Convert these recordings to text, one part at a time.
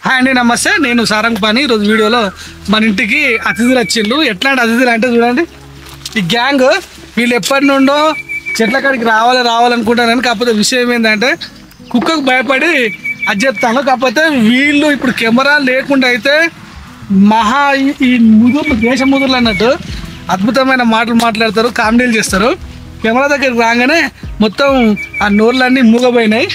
Hi అండి, నమస్తే. నేను సారంగపాణి. ఈరోజు వీడియోలో మన ఇంటికి అతిథులు వచ్చిండ్రు. ఎట్లాంటి అతిథులు అంటే చూడండి, ఈ గ్యాంగ్ వీళ్ళు ఎప్పటి నుండో చెట్ల కాడికి రావాలనుకుంటారని. కాకపోతే విషయం ఏంటంటే కుక్కకు భయపడి అది చెప్తాను. కాకపోతే వీళ్ళు ఇప్పుడు కెమెరా లేకుండా అయితే మహా ఈ ముదుర్లు దేశ ముదుర్లు అన్నట్టు అద్భుతమైన మాటలు మాట్లాడతారు, కామెడీలు చేస్తారు. కెమెరా దగ్గరికి రాగానే మొత్తం ఆ నోర్లన్నీ మూగపోయినాయి.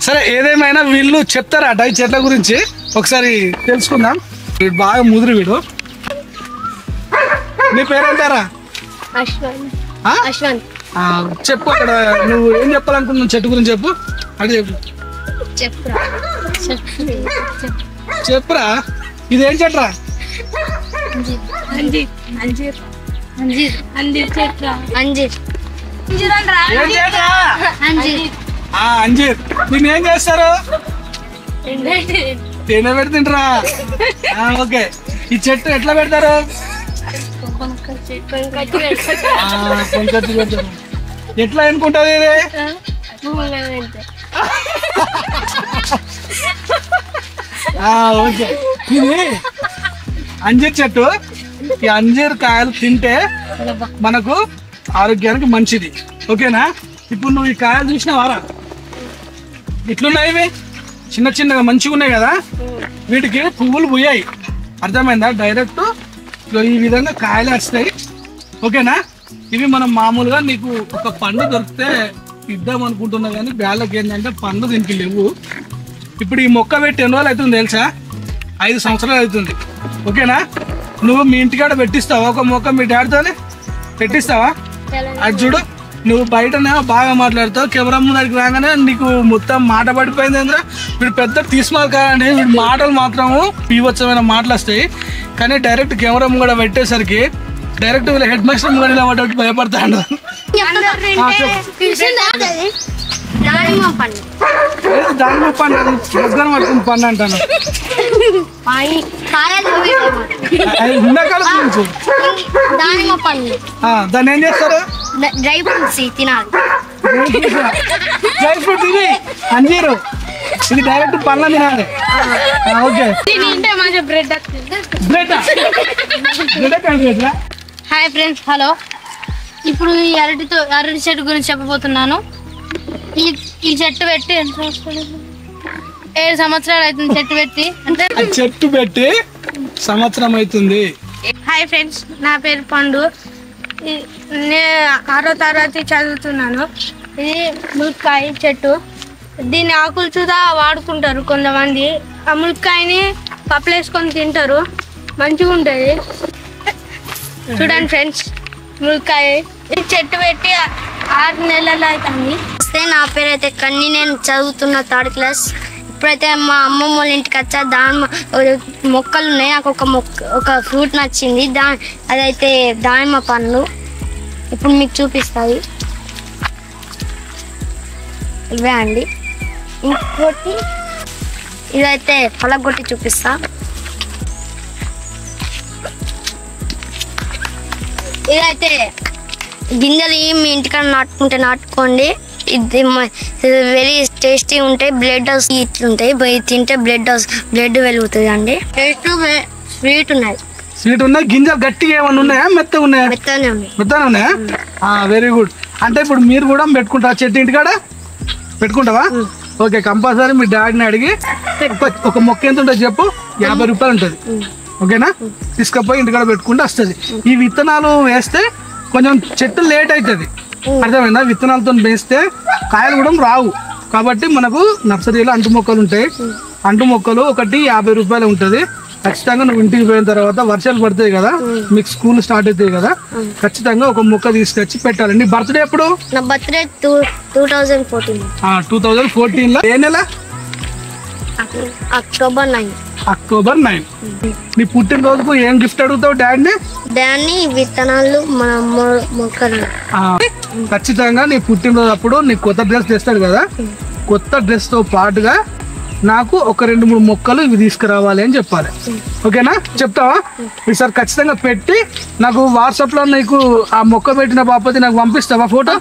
సరే, ఏదేమైనా వీళ్ళు చెప్తారట ఈ చెట్ల గురించి, ఒకసారి తెలుసుకుందాం. వీడు బాగా ముదురు. వీడు నీ పేరేంటారా? చెప్పు, అక్కడ నువ్వు ఏం చెప్పాలనుకుంటున్నావు చెట్టు గురించి చెప్పు. అది చెప్పురా. ఇదేం చెట్రా? అంజీర్. దీన్ని ఏం చేస్తారు? తేనె పెడుతుంటారా? ఓకే. ఈ చెట్టు ఎట్లా పెడతారు? ఎట్లా అనుకుంటుంది ఇది? ఓకే. ఇది అంజీర్ చెట్టు. ఈ అంజీర్ కాయలు తింటే మనకు ఆరోగ్యానికి మంచిది. ఓకేనా? ఇప్పుడు నువ్వు ఈ కాయలు చూసినావారా? ఇట్లున్నాయి, ఇవి చిన్న చిన్నగా మంచిగా ఉన్నాయి కదా. వీటికి పువ్వులు పూయాయి, అర్థమైందా? డైరెక్ట్ ఈ విధంగా కాయలు వస్తాయి. ఓకేనా? ఇవి మనం మామూలుగా నీకు ఒక పండు దొరికితే ఇద్దాం అనుకుంటున్నా, కానీ బ్యాళ్ళకి ఏంటంటే పండు దీనికి లేవు. ఇప్పుడు ఈ మొక్క పెట్టి ఎన్ని రోజులు అవుతుంది తెలుసా? 5 సంవత్సరాలు అవుతుంది. ఓకేనా? నువ్వు మీ ఇంటికాడ పెట్టిస్తావా ఒక మొక్క? మీ డాడీతోనే పెట్టిస్తావా? అది చూడు, నువ్వు బయటనే బాగా మాట్లాడతావు, కెమెరా ముందరికి రాగానే నీకు మొత్తం మాట పడిపోయింది. ఏంద్రా వీడు పెద్ద తీసుమాలు కాదండి, వీడి మాటలు మాత్రము పీవచ్చమైన మాటలు వస్తాయి. కానీ డైరెక్ట్ కెమెరా కూడా పెట్టేసరికి డైరెక్ట్ వీళ్ళ హెడ్ మాస్టర్ ముందు ఇలా పడ్డట్టు భయపడతాడు. దానిమ్మ పండు మగ్గన పట్టుకుని పండు అంటాను. దాన్ని ఏం చేస్తారు? డ్రై ఫ్రూట్స్ తినాలి. డ్రై ఫ్రూట్ ఇది అంజీరు, ఇది డైరెక్ట్ పండ్ల తినాలి. ఓకే. Hi friends, hello. ఇప్పుడు ఈ అరటి చెట్టు గురించి చెప్పబోతున్నాను. ఈ చెట్టు పెట్టి 7 సంవత్సరాలు అవుతుంది. చెట్టు పెట్టి అంటే చెట్టు పెట్టి సంవత్సరం అవుతుంది. హాయ్ ఫ్రెండ్స్, నా పేరు పండు. నేను 6వ తరగతి చదువుతున్నాను. ఇది ములక్కాయ చెట్టు. దీన్ని ఆకులు చూదా వాడుకుంటారు కొంతమంది. ఆ ములక్కాయని పప్పులు వేసుకొని తింటారు, మంచిగా ఉంటుంది. చూడండి ఫ్రెండ్స్, ములక్కాయ. ఈ చెట్టు పెట్టి 6 నెలలు అవుతుంది. నా పేరు అయితే కన్నీ, నేను చదువుతున్న 3rd క్లాస్. ఇప్పుడైతే మా అమ్మమ్మ వాళ్ళ ఇంటికి వచ్చా. దానిమ్మ మొక్కలు ఉన్నాయి. నాకు ఒక ఫ్రూట్ నచ్చింది, అదైతే దానిమ్మ పండ్లు. ఇప్పుడు మీకు చూపిస్తాయి ఇవే అండి. ఇంకోటి ఇదైతే పలగొట్టి చూపిస్తా. ఇదైతే గింజలు మీ ఇంటికాడ నాటుకోండి. ఇది వెరీ టేస్టీ ఉంటాయి. బ్లడ్ ఇట్లుంటాయి, తింటే బ్లడ్ వెలుగుతుంది అండి. టేస్ట్ స్వీట్ ఉన్నాయి. గింజలు గట్టిగా ఏమన్నా ఉన్నాయా? మెత్తగా ఉన్నాయా? మెత్తనే ఉన్నాయా? Very good. అంటే ఇప్పుడు మీరు కూడా పెట్టుకుంటారా చెట్టు? ఇంటికాడ పెట్టుకుంటావా? ఓకే. కంపల్సరీ మీ డాడీని అడిగి ఒక మొక్క ఎంత ఉంటుంది చెప్పు. 50 రూపాయలు ఉంటుంది. ఓకేనా? తీసుకపోయి ఇంటికాడ పెట్టుకుంటే వస్తుంది. ఈ విత్తనాలు వేస్తే కొంచెం చెట్టు లేట్ అవుతుంది, అర్థమైందా? విత్తనాలతో వేస్తే కాయలు కూడా రావు. కాబట్టి మనకు నర్సరీలో అంటు మొక్కలు ఉంటాయి. అంటు మొక్కలు ఒకటి 50 రూపాయలు ఉంటుంది. ఖచ్చితంగా నువ్వు ఇంటికి పోయిన తర్వాత వర్షాలు పడతాయి కదా, మీకు స్కూల్ స్టార్ట్ అవుతాయి కదా, ఖచ్చితంగా ఒక మొక్క తీసుకొచ్చి పెట్టాలి. నీ బర్త్డే ఎప్పుడు? నా బర్త్డే 2014లో. ఏ నెల? అక్టోబర్ 9. నీ పుట్టినరోజుకు ఏం గిఫ్ట్ అడుగుతావు డాడీని? విత్తనాలు, మన మొక్కలు. ఖచ్చితంగా నీ పుట్టినరోజు అప్పుడు నీకు కొత్త డ్రెస్ తెస్తాడు కదా, కొత్త డ్రెస్ తో పాటుగా నాకు ఒక 2-3 మొక్కలు ఇవి తీసుకురావాలి అని చెప్పాలి. ఓకేనా? చెప్తావా? ఈసారి ఖచ్చితంగా పెట్టి నాకు వాట్సాప్ లో నీకు ఆ మొక్క పెట్టిన బాపతి నాకు పంపిస్తావా ఫోటో?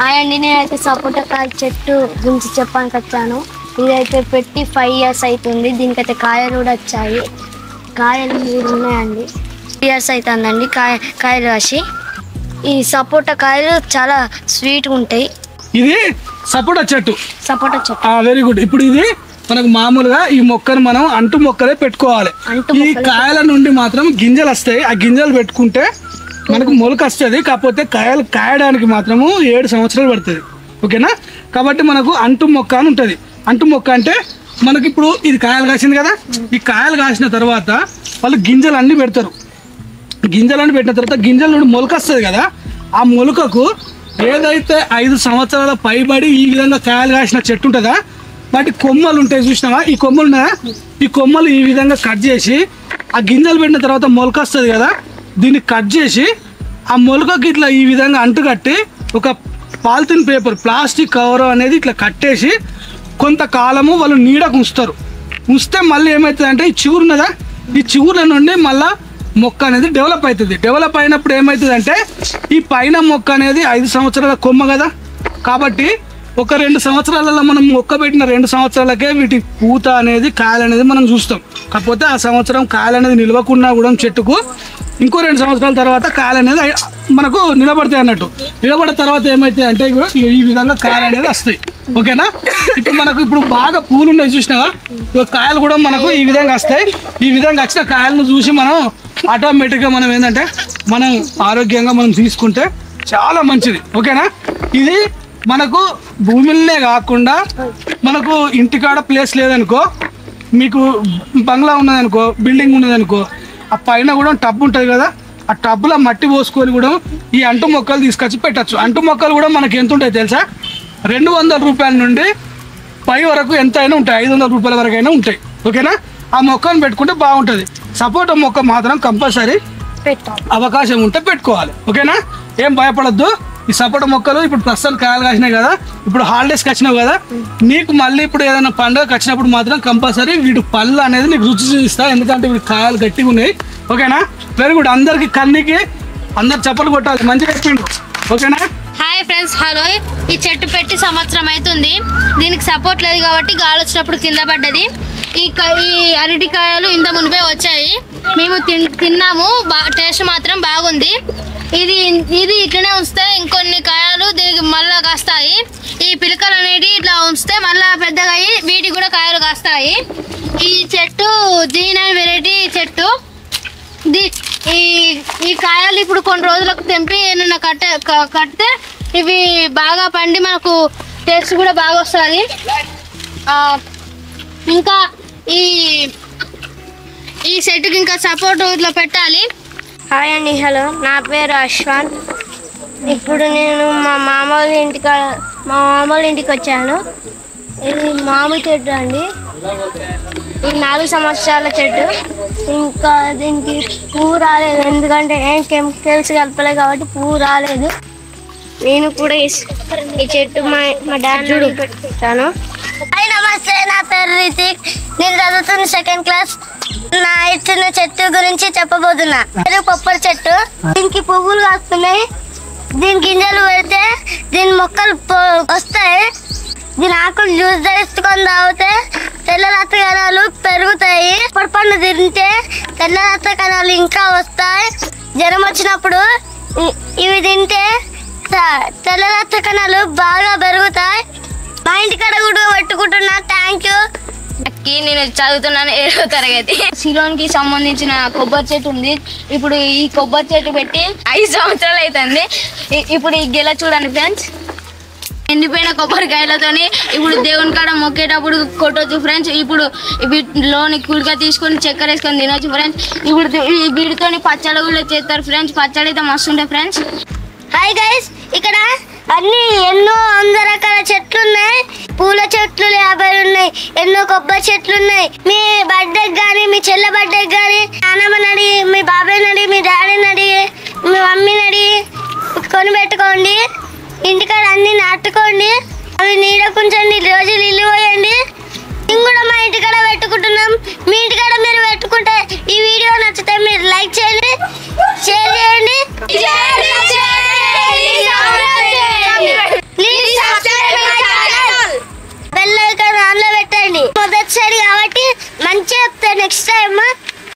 అండి, నేనైతే సపోటా కాయ చెట్టు గురించి చెప్పడానికి వచ్చాను. ఇదైతే పెట్టి 5 years అవుతుంది. దీనికైతే కాయలు కూడా వచ్చాయి. కాయలు 3 ఉన్నాయండి. 3 years అవుతుందండి కాయలు కాసి. ఈ సపోటా కాయలు చాలా స్వీట్గా ఉంటాయి. ఇది సపోటా చెట్టు. సపోటా చెట్టు వెరీ గుడ్. ఇప్పుడు ఇది మనకు మామూలుగా ఈ మొక్కను మనం అంటు మొక్కలే పెట్టుకోవాలి. ఈ కాయల నుండి మాత్రం గింజలు వస్తాయి. ఆ గింజలు పెట్టుకుంటే మనకు మొలక వస్తుంది. కాకపోతే కాయలు కాయడానికి మాత్రము 7 సంవత్సరాలు పడుతుంది. ఓకేనా? కాబట్టి మనకు అంటు మొక్క అని ఉంటుంది. అంటు మొక్క అంటే మనకి ఇప్పుడు ఇది కాయలు కాసింది కదా, ఈ కాయలు కాసిన తర్వాత వాళ్ళు గింజలు అన్నీ పెడతారు. గింజలన్నీ పెట్టిన తర్వాత గింజల నుండి మొలక వస్తుంది కదా, ఆ మొలకకు ఏదైతే 5 సంవత్సరాల పైబడి ఈ విధంగా కాయలు కాసిన చెట్టు ఉంటుందా, వాటి కొమ్మలు ఉంటాయి చూసినావా, ఈ కొమ్మలు ఉన్నాయా, ఈ కొమ్మలు ఈ విధంగా కట్ చేసి ఆ గింజలు పెట్టిన తర్వాత మొలక వస్తుంది కదా, దీన్ని కట్ చేసి ఆ మొలకకి ఇట్లా ఈ విధంగా అంటుకట్టి ఒక పాలిథిన్ పేపర్ ప్లాస్టిక్ కవర్ అనేది ఇట్లా కట్టేసి కొంతకాలము వాళ్ళు నీడకు ఉంచుతారు. ఉంచితే మళ్ళీ ఏమవుతుంది అంటే ఈ చిగురు ఉన్నదా, ఈ చిగురుల నుండి మళ్ళీ మొక్క అనేది డెవలప్ అవుతుంది. డెవలప్ అయినప్పుడు ఏమవుతుంది అంటే ఈ పైన మొక్క అనేది 5 సంవత్సరాల కొమ్మ కదా, కాబట్టి ఒక 2 సంవత్సరాలలో మనం మొక్క పెట్టిన 2 సంవత్సరాలకే వీటి పూత అనేది కాయలు అనేది మనం చూస్తాం. కాకపోతే ఆ సంవత్సరం కాయలు అనేది నిలవకుండా కూడా చెట్టుకు ఇంకో 2 సంవత్సరాల తర్వాత కాయలు అనేది మనకు నిలబడతాయి అన్నట్టు. నిలబడిన తర్వాత ఏమవుతాయి అంటే ఈ విధంగా కాయలు అనేది వస్తాయి. ఓకేనా? ఇప్పుడు మనకు ఇప్పుడు బాగా పూలు ఉన్నాయి చూసినావా, కాయలు కూడా మనకు ఈ విధంగా వస్తాయి. ఈ విధంగా వచ్చిన కాయలను చూసి మనం ఆటోమేటిక్గా మనం ఏంటంటే మనం ఆరోగ్యంగా మనం తీసుకుంటే చాలా మంచిది. ఓకేనా? ఇది మనకు భూమిలోనే కాకుండా మనకు ఇంటికాడ ప్లేస్ లేదనుకో, మీకు బంగ్లా ఉన్నదనుకో, బిల్డింగ్ ఉన్నదనుకో, ఆ పైన కూడా టబ్ ఉంటుంది కదా, ఆ టబ్లో మట్టి పోసుకొని కూడా ఈ అంటు మొక్కలు తీసుకొచ్చి పెట్టచ్చు. అంటు మొక్కలు కూడా మనకి ఎంత ఉంటాయి తెలుసా, 200 రూపాయల నుండి పై వరకు ఎంత అయినా ఉంటాయి, 500 రూపాయల వరకు అయినా ఉంటాయి. ఓకేనా? ఆ మొక్కను పెట్టుకుంటే బాగుంటుంది. సపోటా మొక్క మాత్రం కంపల్సరీ అవకాశం ఉంటే పెట్టుకోవాలి. ఓకేనా? ఏం భయపడద్దు. ఈ సపోటా మొక్కలు ఇప్పుడు ప్రస్తుతం కాయలు కాసినాయి కదా, ఇప్పుడు హాలిడేస్కి వచ్చినావు కదా, నీకు మళ్ళీ ఇప్పుడు ఏదైనా పండుగకి వచ్చినప్పుడు మాత్రం కంపల్సరీ వీటి పళ్ళు అనేది నీకు రుచి చూపిస్తా, ఎందుకంటే వీటి కాయలు గట్టిగా ఉన్నాయి. ఓకేనా? Very good. అందరికి కన్నీకి అందరు చప్పలు కొట్టాలి, మంచిగా చెప్పిండు. ఓకేనా? Hi friends, hello. ఈ చెట్టు పెట్టి సంవత్సరం అవుతుంది. దీనికి సపోర్ట్ లేదు కాబట్టి గాలి వచ్చినప్పుడు కింద పడ్డది. ఈ అరటికాయలు ఇంత మునిపే వచ్చాయి, మేము తిన్నాము. టేస్ట్ మాత్రం బాగుంది. ఇది ఇట్లనే ఉంచితే ఇంకొన్ని కాయలు దీనికి మళ్ళా కాస్తాయి. ఈ పిలకలు అనేవి ఇట్లా ఉంచితే మళ్ళా పెద్దగా అయ్యి వీటికి కూడా కాయలు కాస్తాయి. ఈ చెట్టు G9 వెరైటీ చెట్టు. ఈ కాయలు ఇప్పుడు కొన్ని రోజులకు తెంపి ఏమన్నా కడితే ఇవి బాగా పండి మనకు టేస్ట్ కూడా బాగా వస్తుంది. ఇంకా ఈ చెట్టుకి ఇంకా సపోర్ట్ ఇట్లా పెట్టాలి. హాయ్ అండి, హలో. నా పేరు అశ్వంత్. ఇప్పుడు నేను మా మామ వాళ్ళ ఇంటికి వచ్చాను. ఇది మామిడి చెట్టు అండి. ఇది 4 సంవత్సరాల చెట్టు. ఇంకా దీనికి పువ్వు రాలేదు, ఎందుకంటే ఏం కెమికల్స్ కలపలేదు కాబట్టి పువ్వు రాలేదు. నేను కూడా ఈ చెట్టు మా డాడీ పెట్టాను. హాయ్, నమస్తే. నా పేరు రితిక్. నేను చదువుతున్న 2nd క్లాస్. నా ఇచ్చిన చెట్టు గురించి చెప్పబోతున్నా. కొబ్బరి చెట్టు. దీనికి పువ్వులు కాస్తున్నాయి. దీని గింజలు పెడితే దీని మొక్కలు వస్తాయి. దీని ఆకులు జ్యూస్ చేసుకొని తాగితే తెల్ల రక్త కణాలు పెరుగుతాయి. పండు తింటే తెల్ల రక్త కణాలు ఇంకా వస్తాయి. జ్వరం వచ్చినప్పుడు ఇవి తింటే తెల్ల రక్త కణాలు బాగా పెరుగుతాయి. మా ఇంటికాడ కూడా పెట్టుకుంటున్నా. Thank you. నేను చదువుతున్నాను 7వ తరగతి. సిలోన్కి సంబంధించిన కొబ్బరి చెట్టు ఉంది. ఇప్పుడు ఈ కొబ్బరి చెట్టు పెట్టి 5 సంవత్సరాలు అవుతుంది. ఇప్పుడు ఈ గెల చూడండి ఫ్రెండ్స్, ఎండిపోయిన కొబ్బరికాయలతోని ఇప్పుడు దేవుని కాడ మొక్కేటప్పుడు కొట్టొచ్చు ఫ్రెండ్స్. ఇప్పుడు వీటిలోని కుడిగా తీసుకొని చక్కెర వేసుకొని తినొచ్చు ఫ్రెండ్స్. ఇప్పుడు వీటితో పచ్చడి కూడా చేస్తారు ఫ్రెండ్స్. పచ్చడి అయితే మస్తు ఉంటాయి ఫ్రెండ్స్. హాయ్ గైస్, ఇక్కడ అన్ని ఎన్నో 100 రకాల చెట్లు ఉన్నాయి. పూల చెట్లు 50 ఉన్నాయి. ఎన్నో కొబ్బరి చెట్లు ఉన్నాయి. మీ బర్త్డేకి కానీ, మీ చెల్లె బర్త్డేకి కానీ నాన్నమ్మ నడి, మీ బాబాయ్ నడి, మీ డాడీ నడి, మీ మమ్మీ నడి కొని పెట్టుకోండి. ఇంటికాడ అన్ని నాటుకోండి. అవి నీడకుంచండి, రోజులు ఇల్లు పోయండి. మేము కూడా మా ఇంటికాడ పెట్టుకుంటున్నాం. మీ ఇంటికాడ మీరు పెట్టుకుంటే ఈ వీడియో నచ్చితే మీరు లైక్ చేయండి, షేర్ చేయండి. Please subscribe my channel. Bell icon on లో నెక్స్ట్ టైం